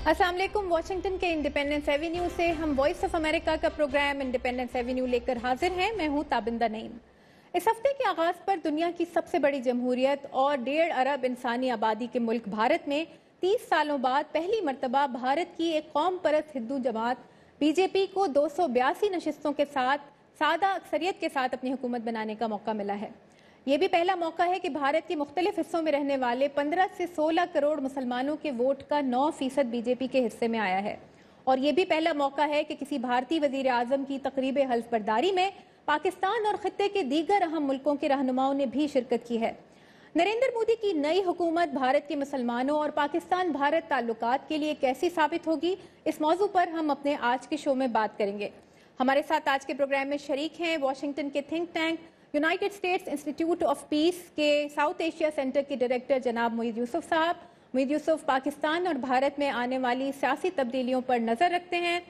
अस्सलाम वालेकुम। वाशिंगटन के इंडिपेंडेंस एवेन्यू से हम वॉइस ऑफ अमेरिका का प्रोग्राम इंडिपेंडेंस एवेन्यू लेकर हाजिर हैं। मैं हूं ताबिंदा नईम। इस हफ्ते के आगाज पर दुनिया की सबसे बड़ी जमहूरियत और 1.5 अरब इंसानी आबादी के मुल्क भारत में 30 सालों बाद पहली मरतबा भारत की एक कौम परस्त हिंदू जमात बीजेपी को 282 नशिस्तों के साथ सादा अक्सरियत के साथ अपनी हुकूमत बनाने का मौका मिला है। ये भी पहला मौका है कि भारत के मुख्तलिफ हिस्सों में रहने वाले 15 से 16 करोड़ मुसलमानों के वोट का 9% बीजेपी के हिस्से में आया है। और ये भी पहला मौका है कि किसी भारतीय वजीर आजम की तकरीब हल्फ बर्दारी में पाकिस्तान और खत्ते के दीगर अहम मुल्कों के रहनुमाओं ने भी शिरकत की है। नरेंद्र मोदी की नई हुकूमत भारत के मुसलमानों और पाकिस्तान भारत ताल्लुकात के लिए कैसी साबित होगी, इस मौजू पर हम अपने आज के शो में बात करेंगे। हमारे साथ आज के प्रोग्राम में शरीक हैं वाशिंगटन के think tank United states institute of peace के साउथ एशिया सेंटर के डायरेक्टर जनाब मोईद यूसुफ साहब। मोईद यूसुफ पाकिस्तान और भारत में आने वाली सियासी तब्दीलियों पर नज़र रखते हैं।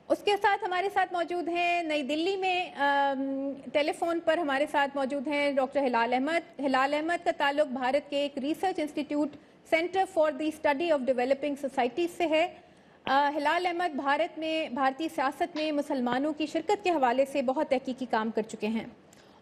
उसके साथ हमारे साथ मौजूद हैं नई दिल्ली में टेलीफोन पर हमारे साथ मौजूद हैं डॉक्टर हिलाल अहमद। हिलाल अहमद का ताल्लुक भारत के एक research institute centre for the study of developing societies से है। हिलाल अहमद भारत में भारतीय सियासत में मुसलमानों की शिरकत के हवाले से बहुत तहकीकी काम कर चुके हैं।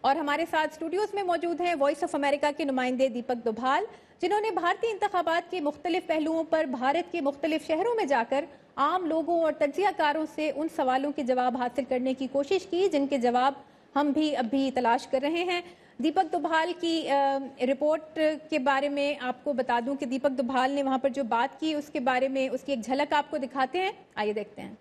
और हमारे साथ स्टूडियोज में मौजूद हैं वॉइस ऑफ अमेरिका के नुमाइंदे दीपक दुभाल, जिन्होंने भारतीय इंतखाबात के मुख्तलिफ पहलुओं पर भारत के मुख्तलिफ शहरों में जाकर आम लोगों और तज्जियाकारों से उन सवालों के जवाब हासिल करने की कोशिश की जिनके जवाब हम भी अभी तलाश कर रहे हैं। दीपक दुभाल की रिपोर्ट के बारे में आपको बता दूं कि दीपक दुभाल ने वहां पर जो बात की उसके बारे में उसकी एक झलक आपको दिखाते हैं, आइए देखते हैं।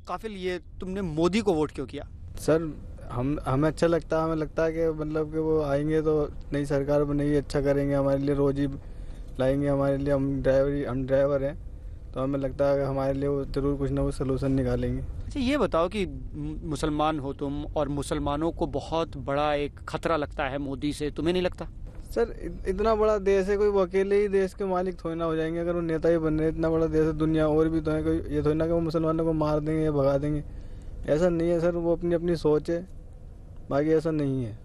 काफिल, ये तुमने मोदी को वोट क्यों किया? सर हमें अच्छा लगता है, हमें लगता है कि मतलब कि वो आएंगे तो नई सरकार बनेगी, अच्छा करेंगे, हमारे लिए रोजी लाएंगे, हमारे लिए हम ड्राइवर हैं तो हमें लगता है कि हमारे लिए वो जरूर कुछ ना कुछ सलूशन निकालेंगे। अच्छा, ये बताओ कि मुसलमान हो तुम और मुसलमानों को बहुत बड़ा एक खतरा लगता है मोदी से, तुम्हें नहीं लगता? सर इतना बड़ा देश है, कोई वो अकेले ही देश के मालिक थोड़ी ना हो जाएंगे। अगर वो नेता ही बन रहे, इतना बड़ा देश है, दुनिया और भी तो है, कोई ये थोड़ी ना कि वो मुसलमानों को मार देंगे या भगा देंगे, ऐसा नहीं है सर। वो अपनी अपनी सोच है, बाकी ऐसा नहीं है।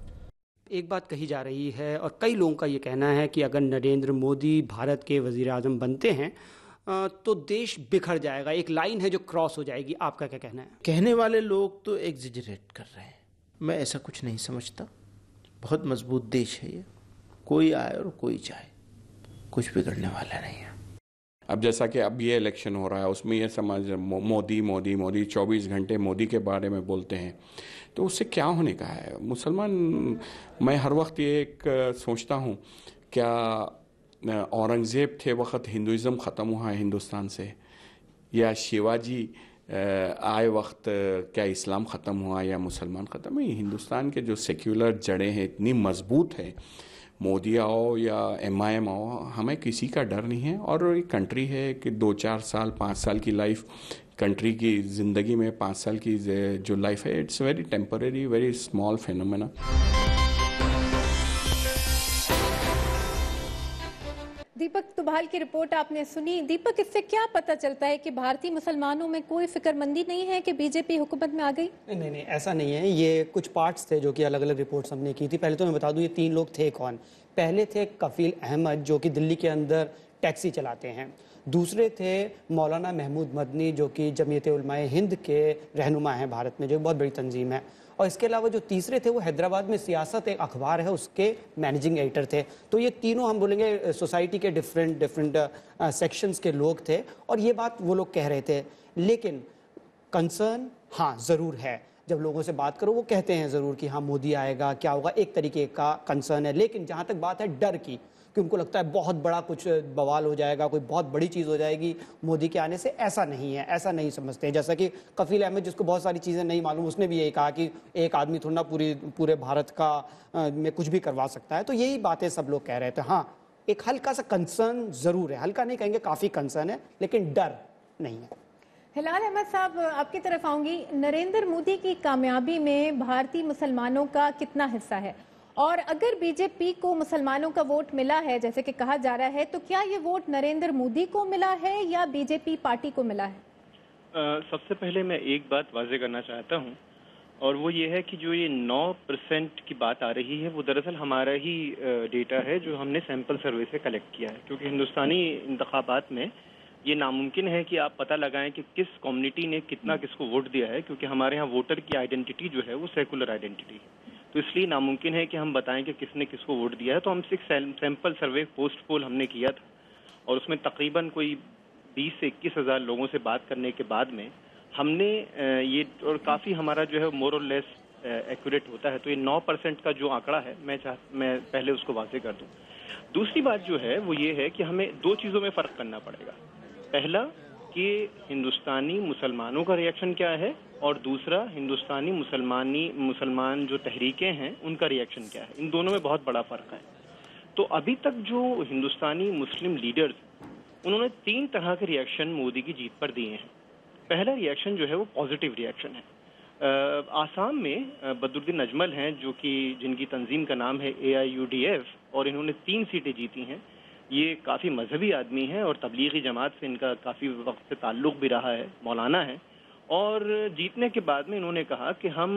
एक बात कही जा रही है और कई लोगों का ये कहना है कि अगर नरेंद्र मोदी भारत के वजीर आजम बनते हैं तो देश बिखर जाएगा, एक लाइन है जो क्रॉस हो जाएगी। आपका क्या कहना है? कहने वाले लोग तो एग्जिजरेट कर रहे हैं, मैं ऐसा कुछ नहीं समझता। बहुत मजबूत देश है ये, कोई आए और कोई जाए, कुछ बिगड़ने वाला नहीं है। अब जैसा कि अब ये इलेक्शन हो रहा है उसमें ये समझ मोदी मोदी मोदी 24 घंटे मोदी के बारे में बोलते हैं, तो उससे क्या होने का है? मुसलमान, मैं हर वक्त ये एक सोचता हूँ, क्या औरंगज़ेब थे वक्त हिंदुज़म ख़त्म हुआ है हिंदुस्तान से, या शिवाजी आए वक्त क्या इस्लाम ख़त्म हुआ या मुसलमान ख़त्म हुई? हिंदुस्तान के जो सेक्युलर जड़ें हैं इतनी मजबूत है, मोदी आओ या MIM आओ, हमें किसी का डर नहीं है। और एक कंट्री है कि 2-4 साल 5 साल की लाइफ, कंट्री की ज़िंदगी में 5 साल की जो लाइफ है, it's very temporary, very small phenomena. Deepak Dubhal की रिपोर्ट आपने सुनी। दीपक, इससे क्या पता चलता है कि भारतीय मुसलमानों में कोई फिक्रमंदी नहीं है कि बीजेपी हुकूमत में आ गई? नहीं, ऐसा नहीं है। ये कुछ पार्ट्स थे जो कि अलग अलग रिपोर्ट्स हमने की थी। पहले तो मैं बता दूं ये 3 लोग थे कौन। पहले थे कफील अहमद जो कि दिल्ली के अंदर टैक्सी चलाते हैं। दूसरे थे मौलाना महमूद मदनी जो कि जमीयत उलमाए हिंद के रहनुमा हैं भारत में, जो बहुत बड़ी तंजीम है। और इसके अलावा जो तीसरे थे वो हैदराबाद में सियासत एक अखबार है उसके मैनेजिंग एडिटर थे। तो ये तीनों हम बोलेंगे सोसाइटी के डिफरेंट सेक्शंस के लोग थे और ये बात वो लोग कह रहे थे। लेकिन कंसर्न हाँ ज़रूर है, जब लोगों से बात करो वो कहते हैं ज़रूर कि हाँ मोदी आएगा क्या होगा, एक तरीके का कंसर्न है। लेकिन जहाँ तक बात है डर की, कि उनको लगता है बहुत बड़ा कुछ बवाल हो जाएगा, कोई बहुत बड़ी चीज़ हो जाएगी मोदी के आने से, ऐसा नहीं है, ऐसा नहीं समझते हैं। जैसा कि कफील अहमद जिसको बहुत सारी चीज़ें नहीं मालूम, उसने भी यही कहा कि एक आदमी थोड़ा ना पूरे भारत का में कुछ भी करवा सकता है। तो यही बातें सब लोग कह रहे थे। हाँ, एक हल्का सा कंसर्न ज़रूर है, हल्का नहीं कहेंगे, काफ़ी कंसर्न है, लेकिन डर नहीं है। हिलाल अहमद साहब, आपकी तरफ आऊंगी। नरेंद्र मोदी की कामयाबी में भारतीय मुसलमानों का कितना हिस्सा है, और अगर बीजेपी को मुसलमानों का वोट मिला है जैसे कि कहा जा रहा है, तो क्या ये वोट नरेंद्र मोदी को मिला है या बीजेपी पार्टी को मिला है? सबसे पहले मैं एक बात वाजे करना चाहता हूँ और वो ये है कि जो ये 9% की बात आ रही है वो दरअसल हमारा ही डेटा है जो हमने सैंपल सर्वे से कलेक्ट किया है, क्योंकि हिंदुस्तानी इंतखाबात में ये नामुमकिन है कि आप पता लगाएं कि किस कम्युनिटी ने कितना किसको वोट दिया है, क्योंकि हमारे यहाँ वोटर की आइडेंटिटी जो है वो सेकुलर आइडेंटिटी है, तो इसलिए नामुमकिन है कि हम बताएं कि किसने किसको वोट दिया है। तो हम 6 सैंपल सर्वे पोस्ट पोल हमने किया था और उसमें तकरीबन कोई 20 से 21 हज़ार लोगों से बात करने के बाद में हमने ये, और काफ़ी हमारा जो है मोर और लेस एक्यूरेट होता है, तो ये 9% का जो आंकड़ा है मैं पहले उसको वाजे कर दूं। दूसरी बात जो है वो ये है कि हमें 2 चीज़ों में फ़र्क करना पड़ेगा। पहला कि हिंदुस्तानी मुसलमानों का रिएक्शन क्या है, और दूसरा हिंदुस्तानी मुसलमान जो तहरीकें हैं उनका रिएक्शन क्या है। इन दोनों में बहुत बड़ा फ़र्क है। तो अभी तक जो हिंदुस्तानी मुस्लिम लीडर्स, उन्होंने 3 तरह के रिएक्शन मोदी की जीत पर दिए हैं। पहला रिएक्शन जो है वो पॉजिटिव रिएक्शन है। आसाम में बदरुद्दीन अजमल हैं जो कि जिनकी तंजीम का नाम है AIUDF, और इन्होंने 3 सीटें जीती हैं। ये काफ़ी मजहबी आदमी हैं और तबलीगी जमात से इनका काफ़ी वक्त से ताल्लुक़ भी रहा है, मौलाना है। और जीतने के बाद में इन्होंने कहा कि हम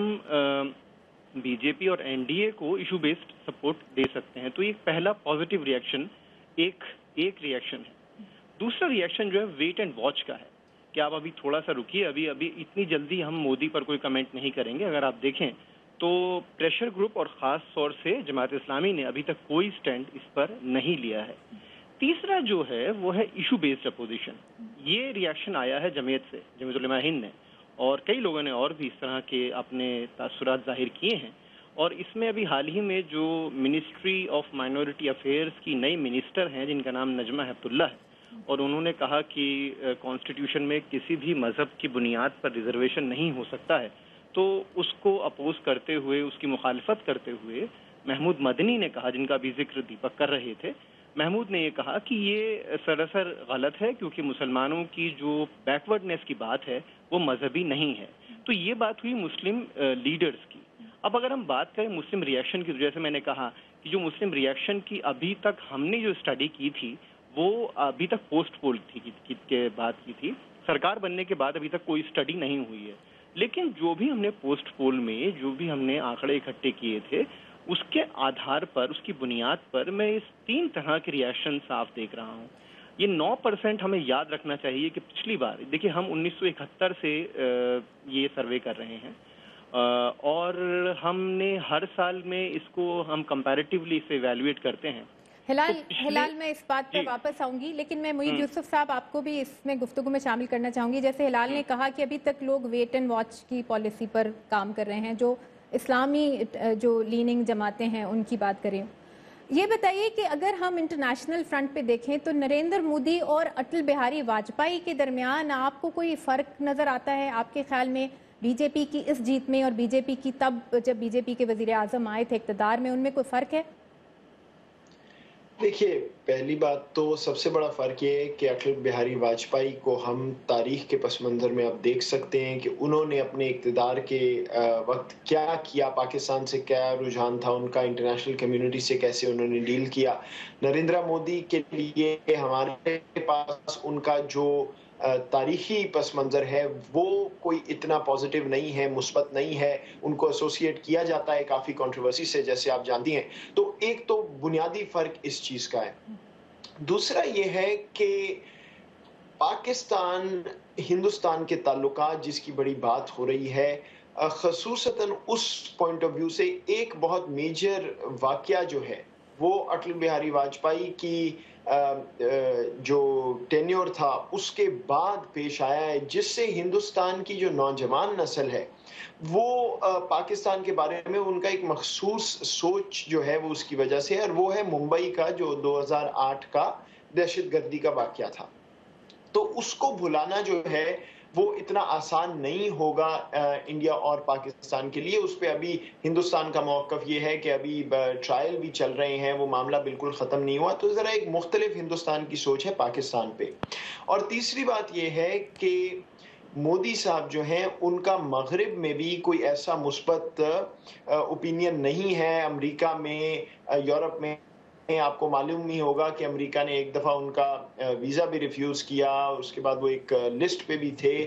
BJP और NDA को इशू बेस्ड सपोर्ट दे सकते हैं। तो ये पहला पॉजिटिव रिएक्शन एक रिएक्शन है। दूसरा रिएक्शन जो है वेट एंड वॉच का है कि आप अभी थोड़ा सा रुकिए, अभी इतनी जल्दी हम मोदी पर कोई कमेंट नहीं करेंगे। अगर आप देखें तो प्रेशर ग्रुप और ख़ास तौर से जमात इस्लामी ने अभी तक कोई स्टैंड इस पर नहीं लिया है। तीसरा जो है वो है इशू बेस्ड अपोजिशन। ये रिएक्शन आया है जमीयत से, जमीयत उलमा हिंद ने, और कई लोगों ने और भी इस तरह के अपने तासुरात जाहिर किए हैं। और इसमें अभी हाल ही में जो मिनिस्ट्री ऑफ माइनॉरिटी अफेयर्स की नई मिनिस्टर हैं जिनका नाम नजमा हेपतुल्ला है, और उन्होंने कहा कि कॉन्स्टिट्यूशन में किसी भी मजहब की बुनियाद पर रिजर्वेशन नहीं हो सकता है, तो उसको अपोज करते हुए, उसकी मुखालफत करते हुए महमूद मदनी ने कहा, जिनका भी जिक्र दीपक कर रहे थे, महमूद ने ये कहा कि ये सरासर गलत है क्योंकि मुसलमानों की जो बैकवर्डनेस की बात है वो मजहबी नहीं है। तो ये बात हुई मुस्लिम लीडर्स की। अब अगर हम बात करें मुस्लिम रिएक्शन की, तो जैसे मैंने कहा कि जो मुस्लिम रिएक्शन की अभी तक हमने जो स्टडी की थी वो अभी तक पोस्ट पोल के बाद की थी। सरकार बनने के बाद अभी तक कोई स्टडी नहीं हुई है। लेकिन जो भी हमने पोस्ट पोल में जो भी हमने आंकड़े इकट्ठे किए थे, उसके आधार पर, उसकी बुनियाद पर मैं इस 3 तरह के रिएक्शन साफ देख रहा हूँ। ये 9% हमें याद रखना चाहिए कि पिछली बार, देखिए हम 1971 से ये सर्वे कर रहे हैं, और हमने हर साल में इसको हम कंपैरेटिवली इसे इवैल्यूएट करते हैं। हिलाल मैं इस बात पर वापस आऊंगी, लेकिन मैं मुईद यूसुफ साहब आपको भी इसमें गुफ्तगू में शामिल करना चाहूंगी। जैसे हिलाल ने कहा कि अभी तक लोग वेट एंड वॉच की पॉलिसी पर काम कर रहे हैं, जो इस्लामी जो लीनिंग जमातें हैं उनकी बात करें। ये बताइए कि अगर हम इंटरनेशनल फ्रंट पे देखें तो नरेंद्र मोदी और अटल बिहारी वाजपेयी के दरमियान आपको कोई फ़र्क नज़र आता है आपके ख्याल में? बीजेपी की इस जीत में और बीजेपी की तब जब बीजेपी के वज़ीर आज़म आए थे इक़्तिदार में, उनमें कोई फ़र्क है? देखिए, पहली बात तो सबसे बड़ा फ़र्क ये है कि अटल बिहारी वाजपेयी को हम तारीख के पस मंज़र में अब देख सकते हैं कि उन्होंने अपने इक़्तिदार के वक्त क्या किया, पाकिस्तान से क्या रुझान था उनका, इंटरनेशनल कम्युनिटी से कैसे उन्होंने डील किया। नरेंद्र मोदी के लिए हमारे पास उनका जो तारीखी पस मंज़र है वो कोई इतना पॉजिटिव नहीं है, मुस्बत नहीं है। उनको एसोसिएट किया जाता है काफ़ी कंट्रोवर्सी से, जैसे आप जानती हैं। तो एक तो बुनियादी फ़र्क इस चीज़ का है। दूसरा ये है कि पाकिस्तान हिंदुस्तान के ताल्लुकात जिसकी बड़ी बात हो रही है, ख़ुसूसतन उस पॉइंट ऑफ व्यू से एक बहुत मेजर वाक़या जो है वो अटल बिहारी वाजपेयी की जो टेन्योर था उसके बाद पेश आया है, जिससे हिंदुस्तान की जो नौजवान नस्ल है वो पाकिस्तान के बारे में उनका एक मखसूस सोच जो है वो उसकी वजह से है, और वो है मुंबई का जो 2008 का दहशतगर्दी का वाक़या था। तो उसको भुलाना जो है वो इतना आसान नहीं होगा इंडिया और पाकिस्तान के लिए। उस पे अभी हिंदुस्तान का मौक़िफ़ ये है कि अभी ट्रायल भी चल रहे हैं, वो मामला बिल्कुल ख़त्म नहीं हुआ। तो ज़रा एक मुख्तलिफ हिंदुस्तान की सोच है पाकिस्तान पे। और तीसरी बात ये है कि मोदी साहब जो हैं उनका मगरिब में भी कोई ऐसा मुस्बत ओपिनियन नहीं है। अमेरिका में, यूरोप में आपको मालूम ही होगा कि अमेरिका ने एक दफ़ा उनका वीज़ा भी रिफ्यूज़ किया, उसके बाद वो एक लिस्ट पे भी थे।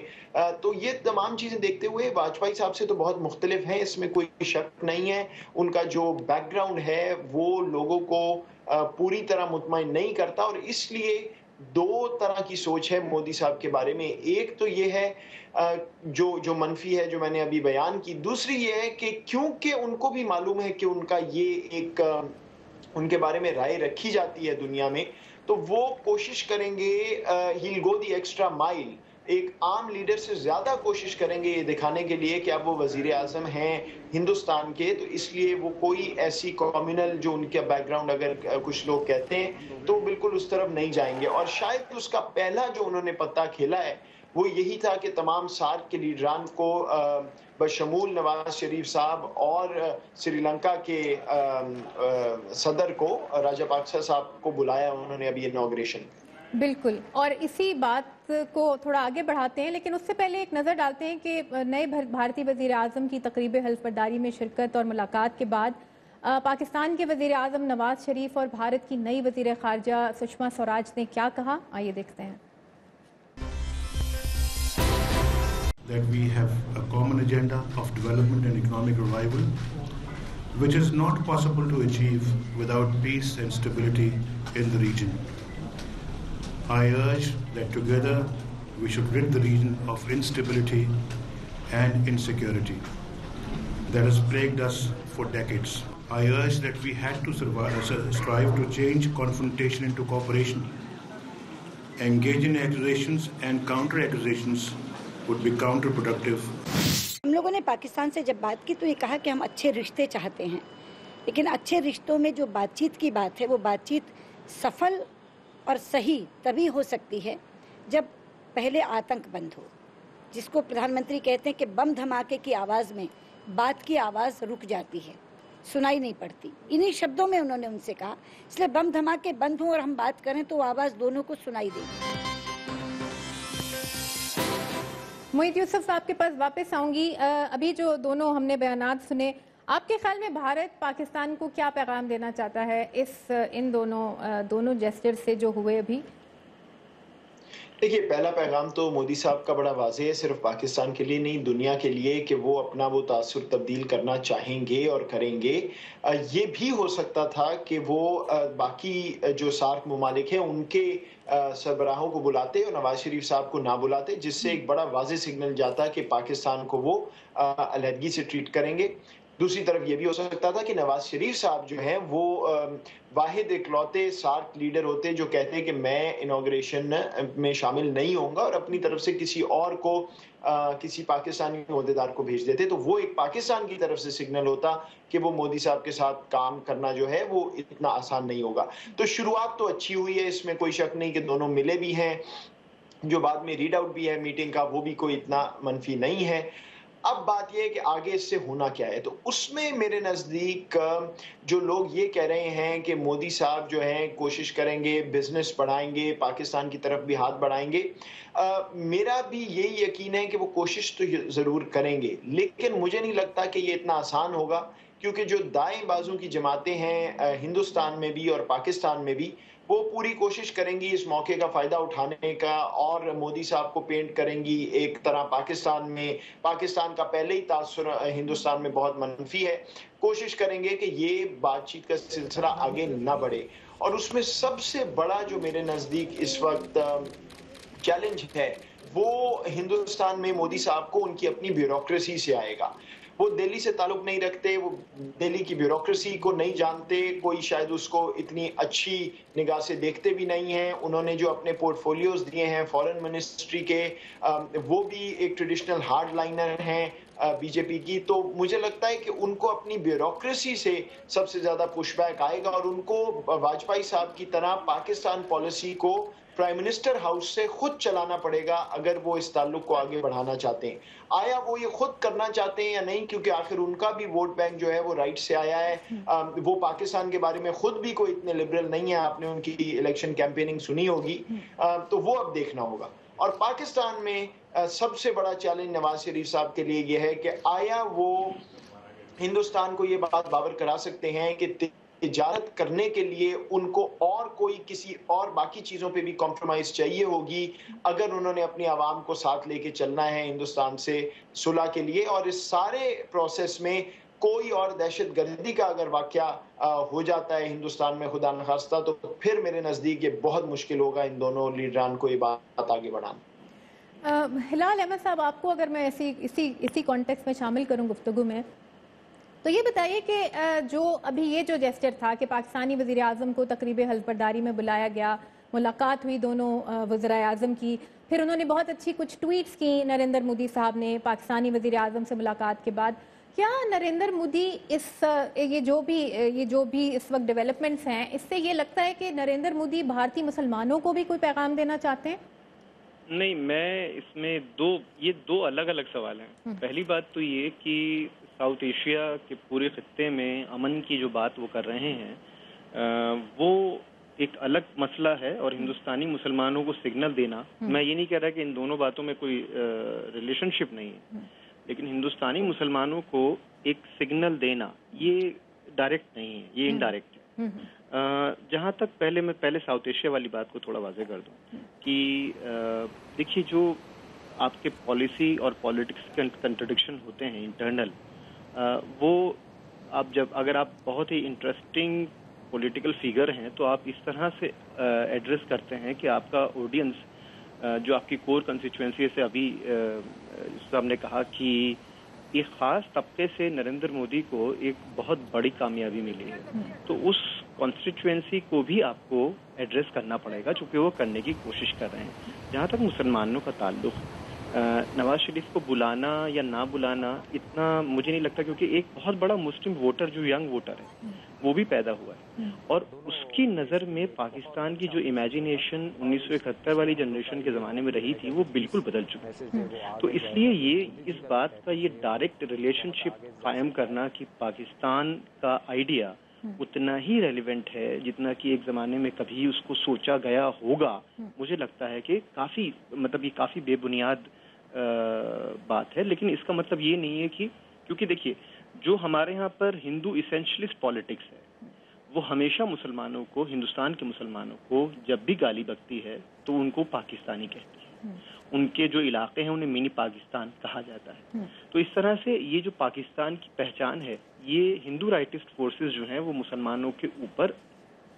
तो ये तमाम चीज़ें देखते हुए वाजपेयी साहब से तो बहुत मुख्तलिफ हैं, इसमें कोई शक नहीं है। उनका जो बैकग्राउंड है वो लोगों को पूरी तरह मुतमईन नहीं करता, और इसलिए दो तरह की सोच है मोदी साहब के बारे में। एक तो ये है जो मनफी है, जो मैंने अभी बयान की। दूसरी ये है कि क्योंकि उनको भी मालूम है कि उनका ये एक उनके बारे में राय रखी जाती है दुनिया में, तो वो कोशिश करेंगे, he will go the extra mile, एक आम लीडर से ज्यादा कोशिश करेंगे ये दिखाने के लिए कि अब वो वजीर आजम हैं हिंदुस्तान के। तो इसलिए वो कोई ऐसी कम्युनल, जो उनका बैकग्राउंड अगर कुछ लोग कहते हैं, तो बिल्कुल उस तरफ नहीं जाएंगे। और शायद उसका पहला जो उन्होंने पत्ता खेला है वो यही था कि तमाम सार्क के लीडरान को बशमूल नवाज शरीफ साहब और श्रीलंका के सदर को, राजापाक्सा साहब को बुलाया उन्होंने अभी इनॉग्रेशन। बिल्कुल, और इसी बात को थोड़ा आगे बढ़ाते हैं, लेकिन उससे पहले एक नज़र डालते हैं कि नए भारतीय वज़ीर आज़म की तकरीब हल्फबरदारी में शिरकत और मुलाकात के बाद पाकिस्तान के वज़ीर आज़म नवाज शरीफ और भारत की नई वज़ीर ख़ारजा सुषमा स्वराज ने क्या कहा, आइए देखते हैं। That we have a common agenda of development and economic revival, which is not possible to achieve without peace and stability in the region. I urge that together we should rid the region of instability and insecurity that has plagued us for decades. I urge that we had to strive to change confrontation into cooperation. Engaging in accusations and counter-accusations would be counterproductive. हम लोगों ने पाकिस्तान से जब बात की तो ये कहा कि हम अच्छे रिश्ते चाहते हैं, लेकिन अच्छे रिश्तों में जो बातचीत की बात है वो बातचीत सफल और सही तभी हो सकती है जब पहले आतंक बंद हो, जिसको प्रधानमंत्री कहते हैं कि बम धमाके की आवाज़ में बात की आवाज़ रुक जाती है, सुनाई नहीं पड़ती। इन्हीं शब्दों में उन्होंने उनसे कहा, इसलिए बम धमाके बंद हों और हम बात करें तो आवाज़ दोनों को सुनाई देगी। मोहित यूसुफ, आपके पास वापस आऊंगी। अभी जो दोनों हमने बयानात सुने, आपके ख्याल में भारत पाकिस्तान को क्या पैगाम देना चाहता है इन दोनों जेस्चर से जो हुए अभी? देखिए, पहला पैगाम तो मोदी साहब का बड़ा वाज़ेह है, सिर्फ पाकिस्तान के लिए नहीं, दुनिया के लिए, कि वो अपना वो तासुर तब्दील करना चाहेंगे और करेंगे। ये भी हो सकता था कि वो बाकी जो सार्क ममालिक हैं उनके सरबराहों को बुलाते और नवाज शरीफ साहब को ना बुलाते, जिससे एक बड़ा वाज़ेह सिग्नल जाता कि पाकिस्तान को वो अलहदगी से ट्रीट करेंगे। दूसरी तरफ ये भी हो सकता था कि नवाज शरीफ साहब जो हैं वो वाहिद इकलौते सार्क लीडर होते जो कहते हैं कि मैं इनॉग्रेशन में शामिल नहीं होऊंगा, और अपनी तरफ से किसी और को किसी पाकिस्तानी ओहदेदार को भेज देते, तो वो एक पाकिस्तान की तरफ से सिग्नल होता कि वो मोदी साहब के साथ काम करना जो है वो इतना आसान नहीं होगा। तो शुरुआत तो अच्छी हुई है, इसमें कोई शक नहीं कि दोनों मिले भी हैं, जो बाद में रीड आउट भी है मीटिंग का वो भी कोई इतना मनफी नहीं है। अब बात यह है कि आगे इससे होना क्या है, तो उसमें मेरे नज़दीक जो लोग ये कह रहे हैं कि मोदी साहब जो हैं कोशिश करेंगे, बिजनेस बढ़ाएंगे, पाकिस्तान की तरफ भी हाथ बढ़ाएंगे, मेरा भी यही यकीन है कि वो कोशिश तो ज़रूर करेंगे, लेकिन मुझे नहीं लगता कि ये इतना आसान होगा, क्योंकि जो दाएं बाजू की जमातें हैं हिंदुस्तान में भी और पाकिस्तान में भी, वो पूरी कोशिश करेंगी इस मौके का फ़ायदा उठाने का, और मोदी साहब को पेंट करेंगी एक तरह पाकिस्तान का पहले ही तासुर हिंदुस्तान में बहुत मनफी है। कोशिश करेंगे कि ये बातचीत का सिलसिला आगे ना बढ़े, और उसमें सबसे बड़ा जो मेरे नज़दीक इस वक्त चैलेंज है वो हिंदुस्तान में मोदी साहब को उनकी अपनी ब्यूरोक्रेसी से आएगा। वो दिल्ली से ताल्लुक नहीं रखते, वो दिल्ली की ब्यूरोक्रेसी को नहीं जानते, कोई शायद उसको इतनी अच्छी निगाह से देखते भी नहीं हैं। उन्होंने जो अपने पोर्टफोलियोज दिए हैं फॉरेन मिनिस्ट्री के, वो भी एक ट्रेडिशनल हार्ड लाइनर हैं बीजेपी की, तो मुझे लगता है कि उनको अपनी ब्यूरोक्रेसी से सबसे ज़्यादा पुशबैक आएगा, और उनको वाजपेयी साहब की तरह पाकिस्तान पॉलिसी को प्राइम मिनिस्टर हाउस से खुद चलाना पड़ेगा अगर वो इस ताल्लुक को आगे बढ़ाना चाहते हैं। आया वो ये खुद करना चाहते हैं या नहीं, क्योंकि आखिर उनका भी वोट बैंक जो है वो राइट से आया है। वो पाकिस्तान के बारे में खुद भी कोई इतने लिबरल नहीं है, आपने उनकी इलेक्शन कैंपेनिंग सुनी होगी, तो वो अब देखना होगा। और पाकिस्तान में सबसे बड़ा चैलेंज नवाज शरीफ साहब के लिए ये है कि आया वो हिंदुस्तान को ये बात बावर करा सकते हैं कि इजाजत करने के लिए उनको और कोई किसी और बाकी चीजों पे भी कॉम्प्रोमाइज चाहिए होगी अगर उन्होंने अपनी आवाम को साथ लेके चलना है हिंदुस्तान से सुलह के लिए। और इस सारे प्रोसेस में कोई और दहशतगर्दी का अगर वाकया हो जाता है हिंदुस्तान में खुदा न खास्ता, तो फिर मेरे नजदीक ये बहुत मुश्किल होगा इन दोनों लीडरान को ये बात आगे बढ़ाना। हिलाल अहमद साहब, आपको अगर मैं इसी कॉन्टेक्स्ट में शामिल करूं गुफ्तगू में, तो ये बताइए कि जो अभी ये जो जेस्चर था कि पाकिस्तानी वज़ीर आज़म को तकरीब हल्फबरदारी में बुलाया गया, मुलाकात हुई दोनों वज़ीर आज़म की, फिर उन्होंने बहुत अच्छी कुछ ट्वीट्स की नरेंद्र मोदी साहब ने पाकिस्तानी वज़ीर आज़म से मुलाकात के बाद। क्या नरेंद्र मोदी ये जो भी इस वक्त डेवलपमेंट्स हैं, इससे ये लगता है कि नरेंद्र मोदी भारतीय मुसलमानों को भी कोई पैगाम देना चाहते हैं? नहीं, मैं इसमें दो अलग अलग सवाल हैं। पहली बात तो ये कि साउथ एशिया के पूरे खत्ते में अमन की जो बात वो कर रहे हैं वो एक अलग मसला है, और हिंदुस्तानी मुसलमानों को सिग्नल देना, मैं ये नहीं कह रहा कि इन दोनों बातों में कोई रिलेशनशिप नहीं है, लेकिन हिंदुस्तानी मुसलमानों को एक सिग्नल देना ये डायरेक्ट नहीं है, ये इनडायरेक्ट है। जहाँ तक मैं पहले साउथ एशिया वाली बात को थोड़ा वाज़ेह कर दूं कि देखिए, जो आपके पॉलिसी और पॉलिटिक्स के कंट्रडिक्शन होते हैं इंटरनल, वो अगर आप बहुत ही इंटरेस्टिंग पॉलिटिकल फिगर हैं तो आप इस तरह से एड्रेस करते हैं कि आपका ऑडियंस, जो आपकी कोर कंस्टिट्यूएंसी से, अभी साहब ने कहा कि एक खास तबके से नरेंद्र मोदी को एक बहुत बड़ी कामयाबी मिली है, तो उस कॉन्स्टिट्यूएंसी को भी आपको एड्रेस करना पड़ेगा, चूंकि वो करने की कोशिश कर रहे हैं। जहाँ तक मुसलमानों का ताल्लुक, नवाज शरीफ को बुलाना या ना बुलाना इतना मुझे नहीं लगता, क्योंकि एक बहुत बड़ा मुस्लिम वोटर, जो यंग वोटर है, वो भी पैदा हुआ है, और उसकी नज़र में पाकिस्तान की जो इमेजिनेशन 1971 वाली जनरेशन के ज़माने में रही थी वो बिल्कुल बदल चुकी है। तो इसलिए ये इस बात का ये डायरेक्ट रिलेशनशिप कायम करना कि पाकिस्तान का आइडिया उतना ही रेलिवेंट है जितना कि एक ज़माने में कभी उसको सोचा गया होगा, मुझे लगता है कि ये काफ़ी बेबुनियाद बात है। लेकिन इसका मतलब ये नहीं है कि, क्योंकि देखिए, जो हमारे यहाँ पर हिंदू इसेंशलिस्ट पॉलिटिक्स है वो हमेशा मुसलमानों को, हिंदुस्तान के मुसलमानों को जब भी गाली बकती है तो उनको पाकिस्तानी कहती है, उनके जो इलाके हैं उन्हें मिनी पाकिस्तान कहा जाता है। तो इस तरह से ये जो पाकिस्तान की पहचान है, ये हिंदू राइटिस्ट फोर्सेस जो हैं वो मुसलमानों के ऊपर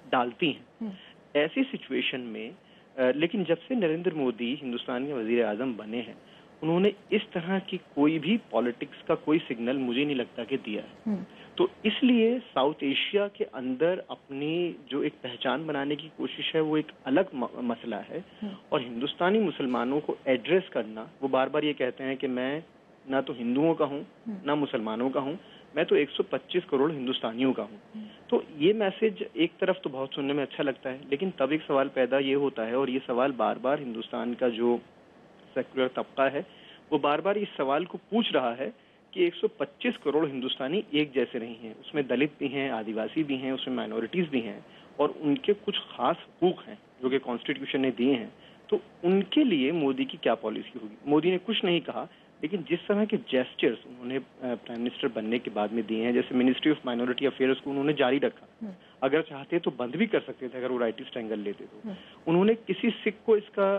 डालती हैं। ऐसी सिचुएशन में लेकिन जब से नरेंद्र मोदी हिंदुस्तान के वजीर आजम बने हैं, उन्होंने इस तरह की कोई भी पॉलिटिक्स का कोई सिग्नल मुझे नहीं लगता कि दिया है। तो इसलिए साउथ एशिया के अंदर अपनी जो एक पहचान बनाने की कोशिश है वो एक अलग मसला है, और हिंदुस्तानी मुसलमानों को एड्रेस करना, वो बार बार ये कहते हैं कि मैं ना तो हिंदुओं का हूँ ना मुसलमानों का हूँ, मैं तो 125 करोड़ हिंदुस्तानियों का हूँ। तो ये मैसेज एक तरफ तो बहुत सुनने में अच्छा लगता है, लेकिन तब एक सवाल पैदा ये होता है, और ये सवाल बार बार हिंदुस्तान का जो सेक्युलर तबका है वो बार बार इस सवाल को पूछ रहा है कि 125 करोड़ हिंदुस्तानी एक जैसे नहीं हैं, उसमें दलित भी हैं, आदिवासी भी हैं, उसमें माइनॉरिटीज़ भी हैं, और उनके कुछ खास हुकूक हैं जो कि कॉन्स्टिट्यूशन ने दिए हैं। तो उनके लिए मोदी की क्या पॉलिसी होगी? मोदी ने कुछ नहीं कहा, लेकिन जिस तरह के जेस्चर्स उन्होंने प्राइम मिनिस्टर बनने के बाद में दिए हैं, जैसे मिनिस्ट्री ऑफ माइनॉरिटी अफेयर्स को उन्होंने जारी रखा, अगर चाहते तो बंद भी कर सकते थे अगर वो राइटिस्ट एंगल लेते तो। उन्होंने किसी सिख को इसका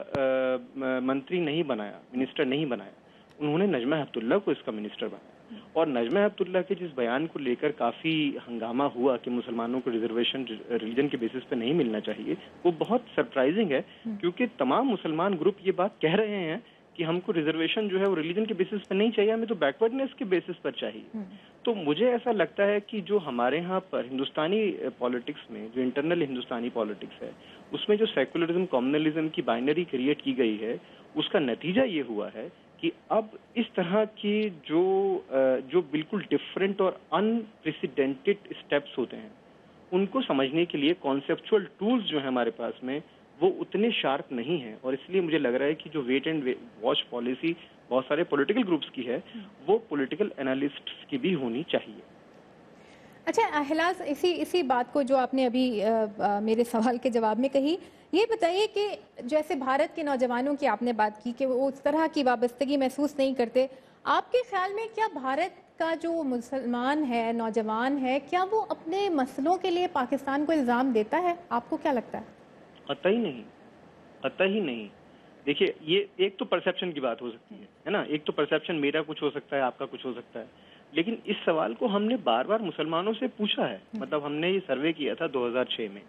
मंत्री नहीं बनाया, मिनिस्टर नहीं बनाया, उन्होंने नजमा हेपतुल्ला को इसका मिनिस्टर बनाया। और नजमा हेपतुल्ला के जिस बयान को लेकर काफ़ी हंगामा हुआ कि मुसलमानों को रिजर्वेशन रिलीजन के बेसिस पे नहीं मिलना चाहिए, वो बहुत सरप्राइजिंग है, क्योंकि तमाम मुसलमान ग्रुप ये बात कह रहे हैं कि हमको रिजर्वेशन जो है वो रिलीजन के बेसिस पर नहीं चाहिए, हमें तो बैकवर्डनेस के बेसिस पर चाहिए। तो मुझे ऐसा लगता है कि जो हमारे यहाँ पर हिंदुस्तानी पॉलिटिक्स में जो इंटरनल हिंदुस्तानी पॉलिटिक्स है, उसमें जो सेकुलरिज्म कम्युनलिज्म की बाइनरी क्रिएट की गई है, उसका नतीजा ये हुआ है कि अब इस तरह की जो बिल्कुल डिफरेंट और अनप्रेसिडेंटेड स्टेप्स होते हैं, उनको समझने के लिए कॉन्सेप्चुअल टूल्स जो है हमारे पास में वो उतने शार्प नहीं है। और इसलिए मुझे लग रहा है कि जो वेट एंड वॉच पॉलिसी बहुत सारे पॉलिटिकल ग्रुप्स की है, वो पॉलिटिकल एनालिस्ट्स की भी होनी चाहिए। अच्छा हिलाल, इसी बात को जो आपने अभी मेरे सवाल के जवाब में कही, ये बताइए कि जैसे भारत के नौजवानों की आपने बात की कि वो उस तरह की वाबस्तगी महसूस नहीं करते, आपके ख्याल में क्या भारत का जो मुसलमान है, नौजवान है, क्या वो अपने मसलों के लिए पाकिस्तान को इल्ज़ाम देता है? आपको क्या लगता है? कतई नहीं, कतई नहीं। देखिए, ये एक तो परसेप्शन की बात हो सकती है ना, एक तो परसेप्शन मेरा कुछ हो सकता है, आपका कुछ हो सकता है, लेकिन इस सवाल को हमने बार बार मुसलमानों से पूछा है। मतलब हमने ये सर्वे किया था 2006 में,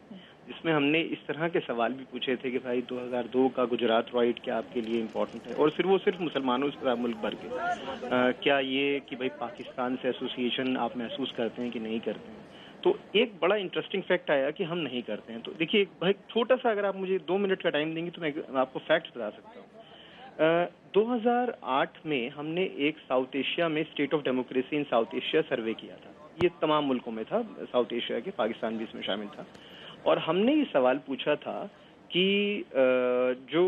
जिसमें हमने इस तरह के सवाल भी पूछे थे कि भाई 2002 का गुजरात राइट क्या आपके लिए इम्पोर्टेंट है, और फिर वो सिर्फ मुसलमानों से मुल्क भर के क्या ये कि भाई पाकिस्तान से एसोसिएशन आप महसूस करते हैं कि नहीं करते हैं। तो एक बड़ा इंटरेस्टिंग फैक्ट आया कि हम नहीं करते हैं। तो देखिए भाई, छोटा सा अगर आप मुझे 2 मिनट का टाइम देंगे तो मैं आपको फैक्ट बता सकता हूँ। 2008 में हमने एक साउथ एशिया में state of democracy in South Asia survey किया था। ये तमाम मुल्कों में था, साउथ एशिया के, पाकिस्तान भी इसमें शामिल था। और हमने ये सवाल पूछा था कि जो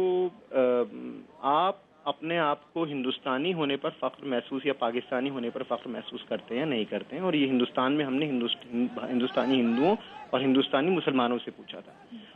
आप अपने आप को हिंदुस्तानी होने पर फख्र महसूस या पाकिस्तानी होने पर फख्र महसूस करते हैं, नहीं करते हैं। और ये हिंदुस्तान में हमने हिंदुस्तानी हिंदुओं और हिंदुस्तानी मुसलमानों से पूछा था।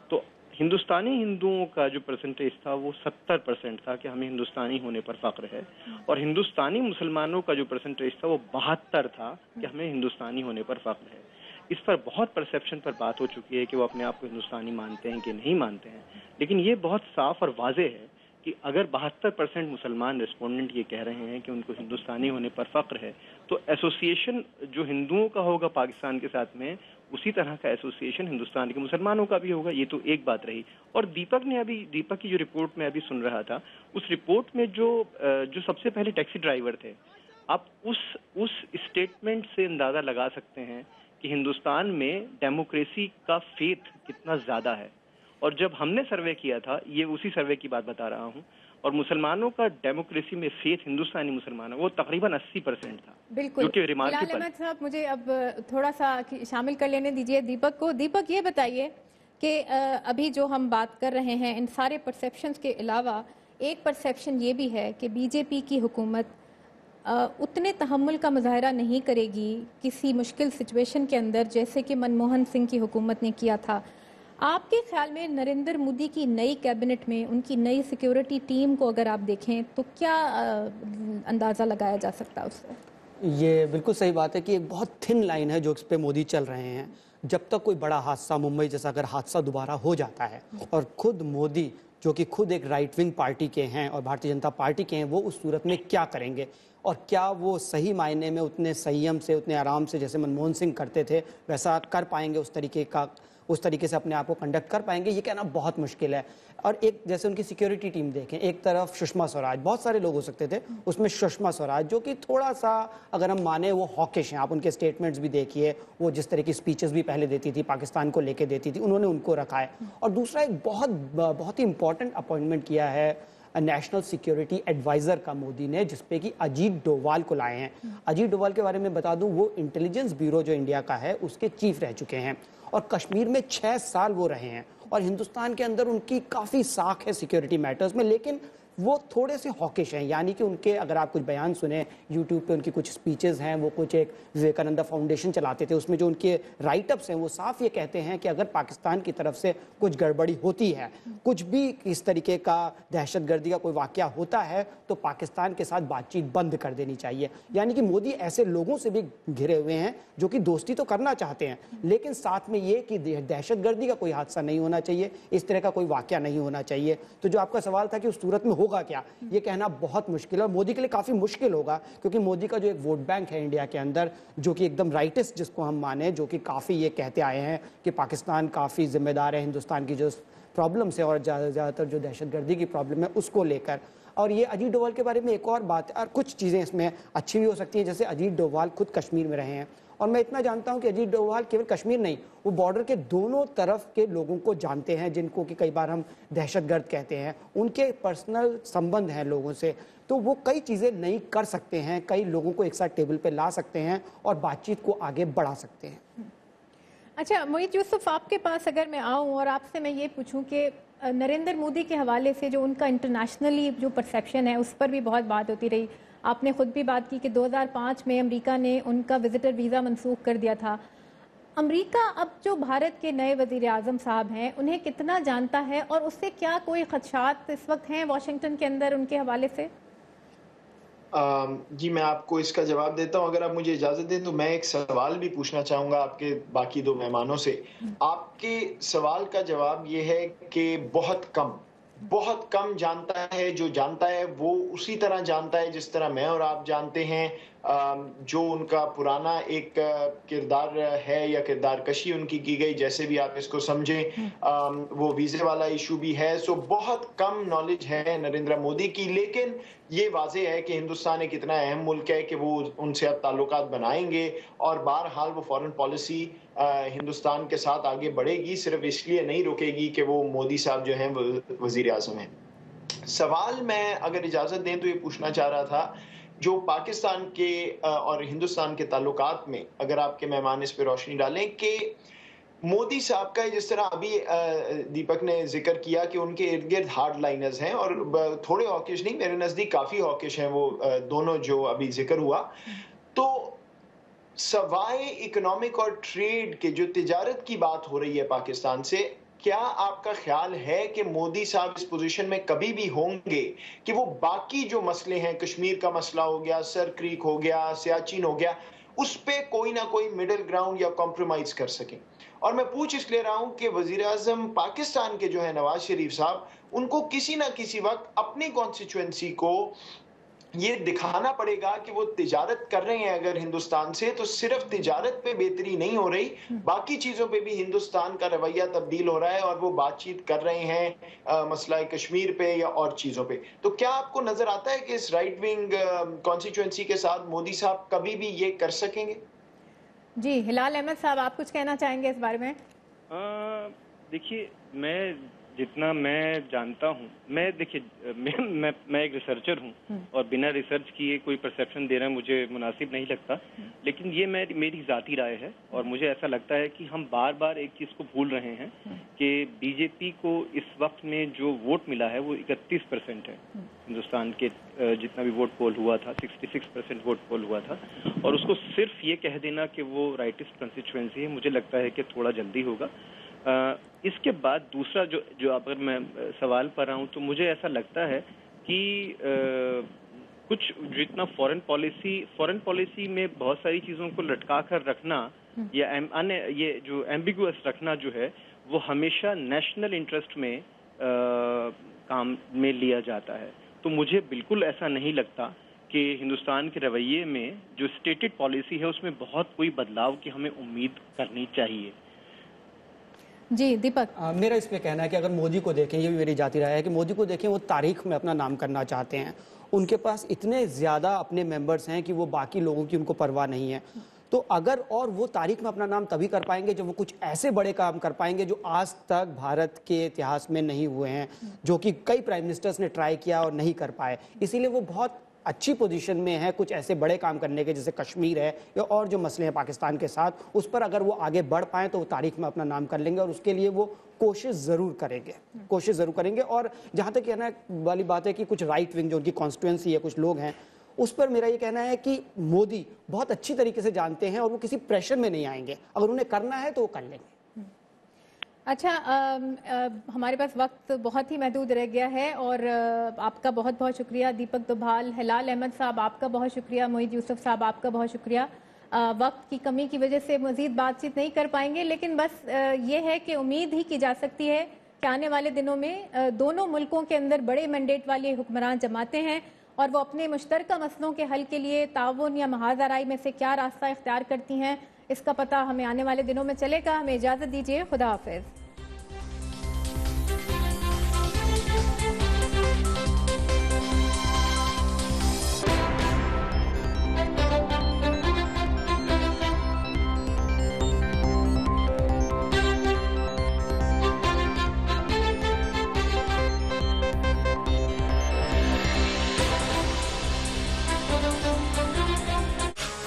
तो हिंदुस्तानी हिंदुओं का जो परसेंटेज था वो 70% था कि हमें हिंदुस्तानी होने पर फख्र है, और हिंदुस्तानी मुसलमानों का जो परसेंटेज था वो 72 था कि हमें हिंदुस्तानी होने पर फख्र है। इस पर बहुत परसेप्शन पर बात हो चुकी है कि वो अपने आप को हिंदुस्तानी मानते हैं कि नहीं मानते हैं, लेकिन ये बहुत साफ और वाज़ेह है कि अगर 72% मुसलमान रिस्पोंडेंट ये कह रहे हैं कि उनको हिंदुस्तानी होने पर फख्र है, तो एसोसिएशन जो हिंदुओं का होगा पाकिस्तान के साथ में, उसी तरह का एसोसिएशन हिंदुस्तान के मुसलमानों का भी होगा। ये तो एक बात रही। और दीपक की जो रिपोर्ट में अभी सुन रहा था, उस रिपोर्ट में जो सबसे पहले टैक्सी ड्राइवर थे, आप उस स्टेटमेंट से अंदाजा लगा सकते हैं कि हिंदुस्तान में डेमोक्रेसी का फेथ कितना ज्यादा है। और जब हमने सर्वे किया था, ये उसी सर्वे की बात बता रहा हूँ, और मुसलमानों का डेमोक्रेसी में फेथ, हिंदुस्तानी मुसलमानों, वो तकरीबन 80% था। बिल्कुल। जो कि रिमार्केबल। बिलाल अहमद साहब, मुझे अब थोड़ा सा शामिल कर लेने दीजिए दीपक को। दीपक, ये बताइए कि अभी जो हम बात कर रहे हैं, इन सारे परसेप्शंस के अलावा एक परसेप्शन ये भी है कि बीजेपी की हुकूमत उतने तहम्मुल का मुजाहरा नहीं करेगी किसी मुश्किल सिचुएशन के अंदर जैसे कि मनमोहन सिंह की हुकूमत ने किया था। आपके ख्याल में नरेंद्र मोदी की नई कैबिनेट में उनकी नई सिक्योरिटी टीम को अगर आप देखें तो क्या अंदाज़ा लगाया जा सकता है उससे? ये बिल्कुल सही बात है कि एक बहुत थिन लाइन है जो इस पे मोदी चल रहे हैं। जब तक कोई बड़ा हादसा, मुंबई जैसा अगर हादसा दोबारा हो जाता है, और खुद मोदी जो कि खुद एक राइट विंग पार्टी के हैं और भारतीय जनता पार्टी के हैं, वो उस सूरत में क्या करेंगे, और क्या वो सही मायने में उतने संयम से, उतने आराम से जैसे मनमोहन सिंह करते थे वैसा कर पाएंगे, उस तरीके से अपने आप को कंडक्ट कर पाएंगे, ये कहना बहुत मुश्किल है। और एक जैसे उनकी सिक्योरिटी टीम देखें, एक तरफ सुषमा स्वराज, बहुत सारे लोग हो सकते थे उसमें सुषमा स्वराज, जो कि थोड़ा सा अगर हम माने वो हॉकिश हैं। आप उनके स्टेटमेंट्स भी देखिए, वो जिस तरह की स्पीचेस भी पहले देती थी, पाकिस्तान को लेके देती थी, उन्होंने उनको रखा है। और दूसरा एक बहुत ही इंपॉर्टेंट अपॉइंटमेंट किया है नेशनल सिक्योरिटी एडवाइजर का मोदी ने, जिसपे कि अजीत डोवाल को लाए हैं। अजीत डोवाल के बारे में बता दूं, वो इंटेलिजेंस ब्यूरो जो इंडिया का है उसके चीफ रह चुके हैं, और कश्मीर में 6 साल वो रहे हैं, और हिंदुस्तान के अंदर उनकी काफ़ी साख है सिक्योरिटी मैटर्स में, लेकिन वो थोड़े से हॉकिश हैं। यानी कि उनके अगर आप कुछ बयान सुने, यूट्यूब पे उनकी कुछ स्पीचेस हैं, वो कुछ एक विवेकानंद फाउंडेशन चलाते थे, उसमें जो उनके राइटअप्स हैं वो साफ ये कहते हैं कि अगर पाकिस्तान की तरफ से कुछ गड़बड़ी होती है, कुछ भी इस तरीके का दहशतगर्दी का कोई वाकया होता है, तो पाकिस्तान के साथ बातचीत बंद कर देनी चाहिए। यानी कि मोदी ऐसे लोगों से भी घिरे हुए हैं जो कि दोस्ती तो करना चाहते हैं, लेकिन साथ में ये कि दहशतगर्दी का कोई हादसा नहीं होना चाहिए, इस तरह का कोई वाकया नहीं होना चाहिए। तो जो आपका सवाल था कि उस सूरत में होगा क्या, ये कहना बहुत मुश्किल है, और मोदी के लिए काफी मुश्किल होगा, क्योंकि मोदी का जो एक वोट बैंक है इंडिया के अंदर, जो कि एकदम राइटिस्ट जिसको हम माने, जो कि काफी ये कहते आए हैं कि पाकिस्तान काफी जिम्मेदार है हिंदुस्तान की जो प्रॉब्लम से, और ज्यादातर जो दहशतगर्दी की प्रॉब्लम है उसको लेकर। और ये अजीत डोवाल के बारे में एक और बात है, और कुछ चीजें इसमें अच्छी भी हो सकती हैं, जैसे अजीत डोवाल खुद कश्मीर में रहे हैं, और मैं इतना जानता हूं कि अजीत डोवाल केवल कश्मीर नहीं, वो बॉर्डर के दोनों तरफ के लोगों को जानते हैं, जिनको कि कई बार हम दहशतगर्द कहते हैं, उनके पर्सनल संबंध हैं लोगों से, तो वो कई चीज़ें नई कर सकते हैं, कई लोगों को एक साथ टेबल पे ला सकते हैं और बातचीत को आगे बढ़ा सकते हैं। अच्छा मोहित यूसुफ, आपके पास अगर मैं आऊँ और आपसे मैं ये पूछूं कि नरेंद्र मोदी के हवाले से जो उनका इंटरनेशनली जो परसेप्शन है उस पर भी बहुत बात होती रही। आपने खुद भी बात की कि 2005 में अमेरिका ने उनका विजिटर वीज़ा मनसूख कर दिया था। अमेरिका अब जो भारत के नए वज़ीर आज़म साहब हैं उन्हें कितना जानता है, और उससे क्या कोई खदशात इस वक्त हैं वाशिंगटन के अंदर उनके हवाले से? जी, मैं आपको इसका जवाब देता हूँ। अगर आप मुझे इजाज़त दें तो मैं एक सवाल भी पूछना चाहूँगा आपके बाकी 2 मेहमानों से। आपके सवाल का जवाब ये है कि बहुत कम जानता है, जो जानता है वो उसी तरह जानता है जिस तरह मैं और आप जानते हैं। जो उनका पुराना एक किरदार है या किरदार कशी उनकी की गई, जैसे भी आप इसको समझें, वो वीज़े वाला इशू भी है। सो बहुत कम नॉलेज है नरेंद्र मोदी की, लेकिन ये वाज़ेह है कि हिंदुस्तान एक इतना अहम मुल्क है कि वो उनसे अब ताल्लुकात बनाएंगे और बहरहाल वो फॉरेन पॉलिसी हिंदुस्तान के साथ आगे बढ़ेगी, सिर्फ इसलिए नहीं रुकेगी कि वो मोदी साहब जो हैं वो वज़ीर आज़म हैं। सवाल मैं अगर इजाज़त दें तो ये पूछना चाह रहा था, जो पाकिस्तान के और हिंदुस्तान के ताल्लुकात में, अगर आपके मेहमान इस पे रोशनी डालें कि मोदी साहब का, जिस तरह अभी दीपक ने जिक्र किया कि उनके इर्द गिर्द हार्ड लाइनर्स हैं और थोड़े हॉकिश नहीं, मेरे नज़दीक काफ़ी हॉकिश हैं वो दोनों जो अभी जिक्र हुआ। तो सवाए इकोनॉमिक और ट्रेड के जो तिजारत की बात हो रही है पाकिस्तान से, क्या आपका ख्याल है कि मोदी साहब इस पोजीशन में कभी भी होंगे कि वो बाकी जो मसले हैं, कश्मीर का मसला हो गया, सर क्रीक हो गया, सियाचिन हो गया, उस पे कोई ना कोई मिडिल ग्राउंड या कॉम्प्रोमाइज कर सकें? और मैं पूछ इसलिए रहा हूं कि वजीर आजम पाकिस्तान के जो है नवाज शरीफ साहब, उनको किसी ना किसी वक्त अपनी कॉन्स्टिट्यूएंसी को ये दिखाना पड़ेगा कि वो तिजारत कर रहे हैं अगर हिंदुस्तान से, तो सिर्फ तिजारत पे बेहतरी नहीं हो रही, बाकी चीजों पे भी हिंदुस्तान का रवैया तब्दील हो रहा है और वो बातचीत कर रहे हैं मसला कश्मीर पे या और चीजों पे। तो क्या आपको नजर आता है कि इस राइट विंग कॉन्स्टिट्यूएंसी के साथ मोदी साहब कभी भी ये कर सकेंगे? जी, हिलाल अहमद साहब, आप कुछ कहना चाहेंगे इस बारे में? देखिए, मैं जितना मैं जानता हूँ, मैं एक रिसर्चर हूँ और बिना रिसर्च किए कोई परसेप्शन देना मुझे मुनासिब नहीं लगता, लेकिन ये मेरी ज़ाती राय है और मुझे ऐसा लगता है कि हम बार बार एक चीज़ को भूल रहे हैं कि बीजेपी को इस वक्त में जो वोट मिला है वो 31% है। हिंदुस्तान के जितना भी वोट पोल हुआ था, 66% वोट पोल हुआ था, और उसको सिर्फ ये कह देना कि वो राइटिस्ट कंस्टिट्यूएंसी है, मुझे लगता है कि थोड़ा जल्दी होगा। इसके बाद दूसरा जो अगर मैं सवाल पर रहा हूँ, तो मुझे ऐसा लगता है कि कुछ जितना फॉरेन पॉलिसी में बहुत सारी चीज़ों को लटका कर रखना या ये जो एम्बिगुअस रखना जो है, वो हमेशा नेशनल इंटरेस्ट में काम में लिया जाता है। तो मुझे बिल्कुल ऐसा नहीं लगता कि हिंदुस्तान के रवैये में जो स्टेटेड पॉलिसी है उसमें बहुत कोई बदलाव की हमें उम्मीद करनी चाहिए। जी दीपक, मेरा इस पे कहना है कि अगर मोदी को देखें, ये भी मेरी जाती राय है कि मोदी को देखें, वो तारीख में अपना नाम करना चाहते हैं। उनके पास इतने ज़्यादा अपने मेंबर्स हैं कि वो बाकी लोगों की उनको परवाह नहीं है। तो अगर और वो तारीख में अपना नाम तभी कर पाएंगे जब वो कुछ ऐसे बड़े काम कर पाएंगे जो आज तक भारत के इतिहास में नहीं हुए हैं, जो कि कई प्राइम मिनिस्टर्स ने ट्राई किया और नहीं कर पाए। इसीलिए वो बहुत अच्छी पोजीशन में है कुछ ऐसे बड़े काम करने के, जैसे कश्मीर है या और जो मसले हैं पाकिस्तान के साथ, उस पर अगर वो आगे बढ़ पाए तो वो तारीख में अपना नाम कर लेंगे और उसके लिए वो कोशिश ज़रूर करेंगे। और जहाँ तक कहना वाली बात है कि कुछ राइट विंग जो उनकी कॉन्स्टिट्यूएंसी है, कुछ लोग हैं, उस पर मेरा ये कहना है कि मोदी बहुत अच्छी तरीके से जानते हैं और वो किसी प्रेशर में नहीं आएंगे। अगर उन्हें करना है तो वो कर लेंगे। अच्छा, हमारे पास वक्त बहुत ही महदूद रह गया है और आपका बहुत बहुत शुक्रिया दीपक दोभाल, हिलाल अहमद साहब आपका बहुत शुक्रिया, मोहित यूसुफ साहब आपका बहुत शुक्रिया। वक्त की कमी की वजह से मज़ीद बातचीत नहीं कर पाएंगे, लेकिन बस ये है कि उम्मीद ही की जा सकती है कि आने वाले दिनों में दोनों मुल्कों के अंदर बड़े मैंडेट वाले हुक्मरान जमाते हैं और वो अपने मुश्तरका मसलों के हल के लिए ताउन या महाजराई में से क्या रास्ता इख्तियार करती हैं, इसका पता हमें आने वाले दिनों में चलेगा। हमें इजाज़त दीजिए, खुदा हाफिज़।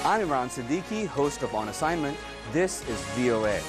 I'm Imran Siddiqui, host of On Assignment. This is VOA.